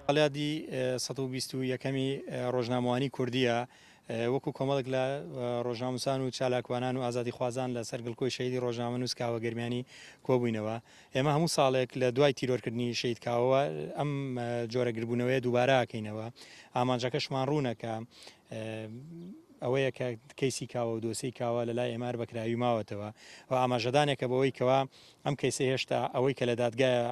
ئالادی 121ەمی ڕۆژنامەوانی کوردیە وەکو کۆمەڵک لە ڕۆژنامەسان و چالاکوانان و ئازادی خوازان لە سەرگەڵکۆی شەیدی ڕۆژنامە نووس کاوە گەرمیانی کۆبووینەوە ئێمە هەموو ساڵێک لە دوای تیرۆرکردنی شەید کاوەوە ئەم جۆرەگربوونەوەی دووبارە ئاکەینەوە ئامانجەکەشمان ڕوونەکە ئەوەیە کە کەیسی کاوە و دۆسی کاوە لە لای ئێمار بەکراوی ماوەتەوە و ئاماژەدانێکە بەوەی کەوا ئەم کەیسە هێشتا ئەوەی کە لە دادگایە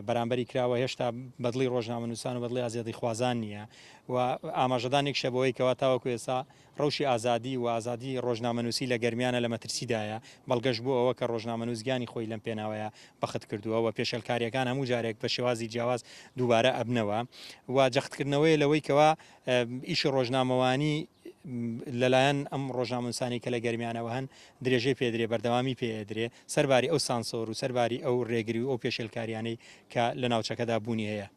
بەرامبەری کراوە هێشتا بەدڵی ڕۆژنامە نووسان و بەدڵی ئازادی خوازان نییە و ئاماژەدانێک شەبەوەی کەوا تاوەکو ئێستا ڕەوشی ئازادی و ئازادی ڕۆژنامە نووسی لە گەرمیانە لە مەترسیدایە بەڵگەشت بوو ئەوە کە ڕۆژنامە نووسگانی خۆی لەم پێناوەیە بەخت کردووە و پێشەلکاریەکان هەموو جارێک بە شێوازی جیاواز دووبارە ئەبنەوە و جەختکردنەوەی لەوەی کەوا ئیشی ڕۆژنامەوانی لەلایەن ئەم ڕۆژنامەنووسانی کە لە گەرمیانەوە هەن درێژەی پێدرێ بەردەوامی پێدرێ سەرباری ئەو سانسۆر و سەرباری ئەو ڕێگری و ئەو پێشێلکاریانەی کە لە ناوچەکەدا بوونی هەیە.